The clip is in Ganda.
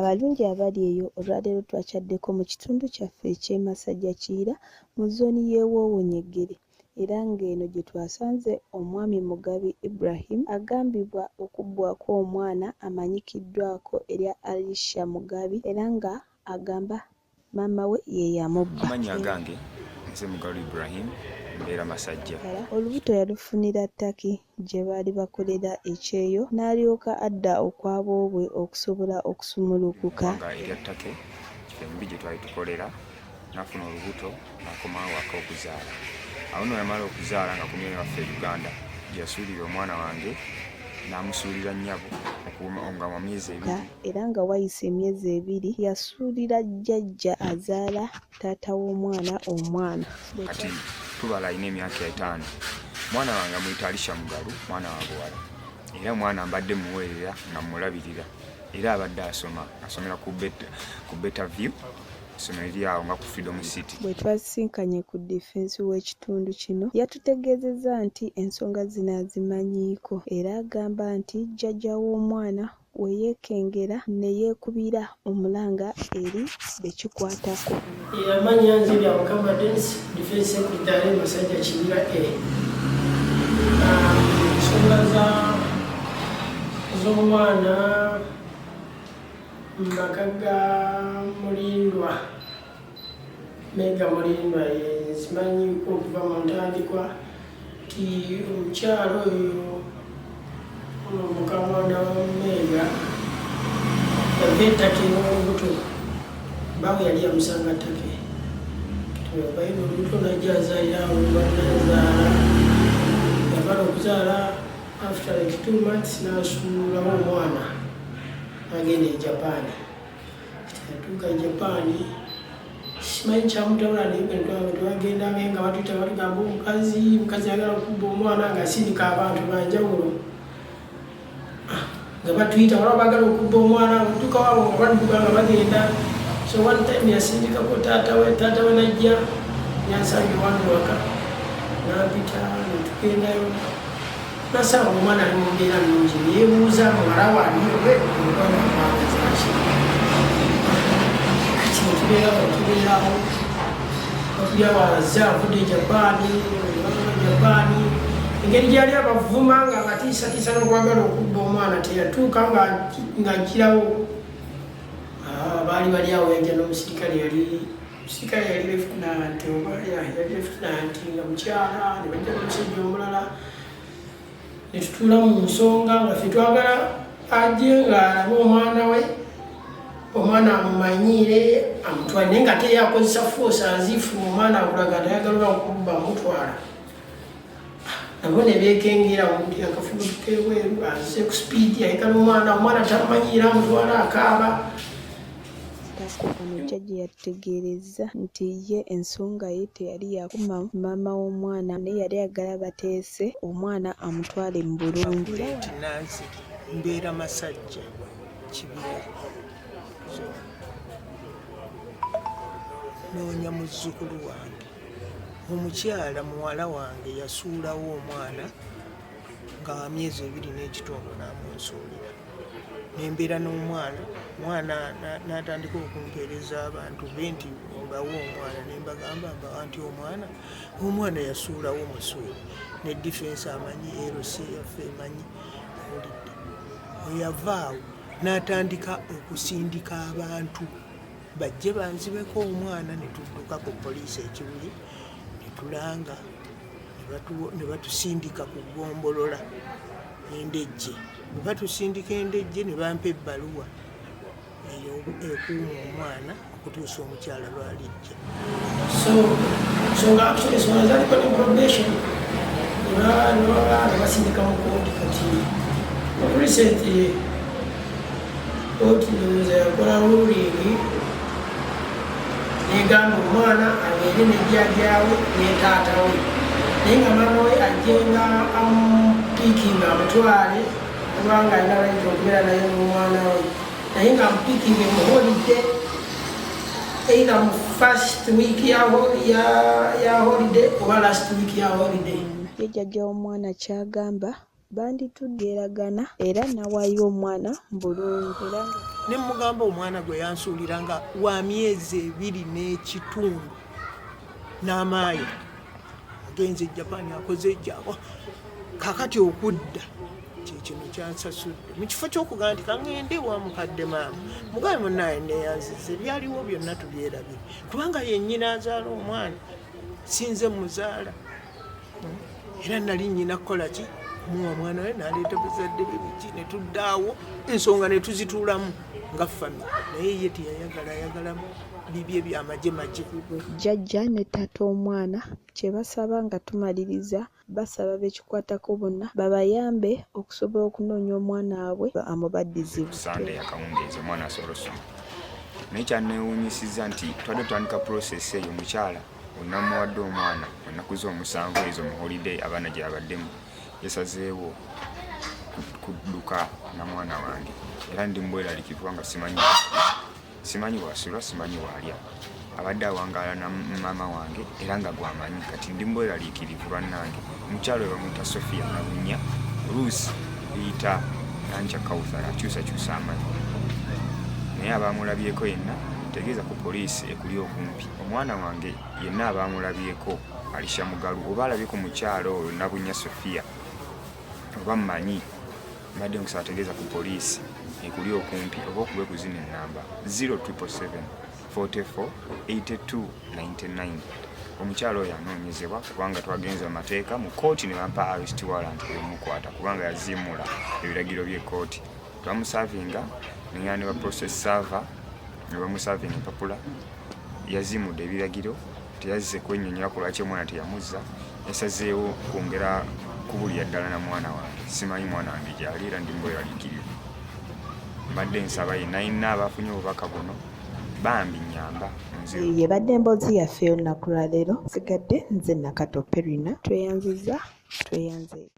Abalungi abali eyo olwaleero twacaddeko mu kitundu kyaffe eky'e Masajja Kiyira mu zooni y'e Woowonyegere era ng'eno gye twasanze omwami Mugabi Ibrahim agambibwa okubbwako omwana amanyikiddwako erya Alicia Mugabi era nga agamba maama we ye yamubba. Amannya agange nze Mugabi Ibrahim mbeera Masajja. Olubuto yalufunira ttaki gye baali bakolera ekyeyo n'alyoka adda okwaboobwe okusobola okusumulukuka. Nga erya ttake kifembi gye twali tukolera n'afuna olubuto n'akomawo waka okuzaala. Awo nno yamala okuzaala nga kumye ne waffe Uganda gye yasuulira omwana wange n'amusuulira nnyabo nga mu myezi 2 era nga wayise emyezi 2 yasuulira jjajja azaala taata w'omwana omwana. Kati tubala alina emyaka 5. Mwana wange amuyita Alicia Mugalu, mwana wa buwala era mwana mbadde muweerera nga mulabirira era abadde asomera ku Better View essomero eri awo nga ku Freedom City. Bwe twasisinkanye ku defense w'ekitundu kino yatutegeezezza nti ensonga zino azimanyiiko era agamba nti jjajja w'omwana we yeekengera ne yeekubira omulanga eri bekikwatako. Amannya nze bya Mukama Dennis, defense secretary Masajja Kiyira ensonga z'omwana maka Mulindwa Mega Mulindwa zimanyiiko okuva mu ntandikwa nti omukyalo oyo mukamwana wa Mega yava ettake n'olubuto baawe yali yamusanga ttake baina olubuto najja azaalira awo banazaala yamala okuzaala after like 2 months n'asuulawo omwana agenda e Japan. Yatuuka e Japan simanyi kyamutabula naye twagendanga nga batuyita batugamba omukazi ayagala okubba omwana ng'asindika abantu banjawulo nga batuyita wala bagala okubba omwana batuuka wabo nga badduka nga bagenda. So one time yasindikako taata we najja yansanga ewange waka nampita netugendayo nasanga omwana ali mu mbeera nnungi neyeebuuza muwala waliwe omwana wamwagazaki kino tubeerawo batulyawo azze avudde Japaani engeri gyali abavuma nga batiisatiisa n'okwagala okubba omwana teyatuuka nga nkirawo. Baali bali awo yajja n'omusirikale yali lieutenant oba yali lieutenant nga mukyala ne bajja n'omusajja omulala ne tutuula mu nsonga nga ffe twagala ajje ng'alabe omwana amumanyiire amutwale naye nga teyakozesa force azifu omwana akulaga tayagala okubba amutwala. Nabo ne beekengera omuntu akafuba tukebweru azze ku speedi ayekala omwana tamumanyiira amutwala akaaba. Ono jjajja yatutegeerezza nti ye ensonga ye teyali yakuma maama w'omwana naye yali ayagala bateese omwana amutwale mu bulungi. Nansi mbeera Masajja Kiyira noonya muzzukulu wange omukyala muwala wange yasuulawo omwana nga wa myezi 2 n'ekitundu n'amunsuulira nembeera n'omwana n'atandika okumpeereza abantu be nti mbawo omwana nembagamba mbawa nti omwana yasuulawo musuuli ne defense amanyi LC yaffe emanyi awulidde oyavaawo n'atandika okusindika abantu bajje banzibeko omwana ne tudduka ku poliisi ekibuye ne tulanga ne batusindika ku ggombolola endejje. Bwe batusindika endejje ne bampa ebbaluwa eyo ekuuma omwana okutuusa omukyala lwalijja. So nga ensonga zaliko ne probation ne basindika mu kooti kati recently kooti ndowooza yakola ruling negamba omwana abeere ne jjajjaawe ne taata we naye nga maama we ajjenga amupiikinga amutwale kubanga alina right okubeera naye n'omwana we naye nga amupiikinge mu holiday either mu first week ya holiday oba last week ya holiday. Ye jjajja w'omwana kyagamba banditugeragana era nawaayo omwana bulungi era ne mugamba omwana gwe yansuuliranga wa myezi 2 n'ekitundu n'amaayo agenze e Japan akoze ejjabo kakati okudda kyekino kyansasudde mu kifo ky'okugamba nti kaŋŋende wa mukadde maama mugabe munnaye neeyanziza ebyaliwo byonna tubyerabire kubanga yennyina azaala omwana sinze muzaala era nali nnyina kukola ki muwa mwana we n'aleeta bazadde be biki ne tuddaawo ensonga ne tuzituulamu nga famire naye ye teyayagala ayagalamu bibye byamagye jjajja ne taata omwana kye basaba nga tumaliriza basaba bekikwatako bonna babayambe okusobola okunoonya omwana waabwe amubaddizibwe. Sande yakawungeeza omwana asobola osoma naye kyanneewuunyisiza nti twadde tutandika process eyo mukyala onamuwadde omwana ennaku ze 7 ezo mu holiday abaana gye yabaddemu yasazeewo kudduka na mwana wange era ndi mbweralikivu kubanga simanyi wasula simanyi walya abadde awangaala na maama wange era nga gwamanyi kati ndi mbweraliikirivu bannange omukyalo we bamuyita Sofia Nabunya Rusi biyita Nancha Kauthara akyusakyusa amanyi naye abamulabyeko yenna tegeeza ku poliisi ekuli okumpi omwana wange yenna abamulabyeko alisha mugalu oba alabyeko mukyalo oyo Nabunya Sofia oba mmanyi mbadde nkusaba tegeeza ku poliisi ekuli okumpi oba okube ku zino ennamba 0777 44 82 99 omukyalo oyo anoonyezebwa kubanga twagenza amateeka mu kooti ne bampa arrest warrant emukwata kubanga yaziimula ebiragiro by'ekkooti twamusavinga ne ba process server ne bamusavinga empapula yaziimudde ebiragiro teyazze kwennyonnyola ku lwaki omwana teyamuzza yasazeewo kwongera kubulira ddala na mwana wange simanyi mwana wange gyali era ndi mbweraliikirivu mbadde nsaba yenna yenna abafunye obubaka buno bambi nnyamba yebadde emboozi yaffe olunaku lwa leero nsigadde nze Nakato Perina tweyanziza tweyanze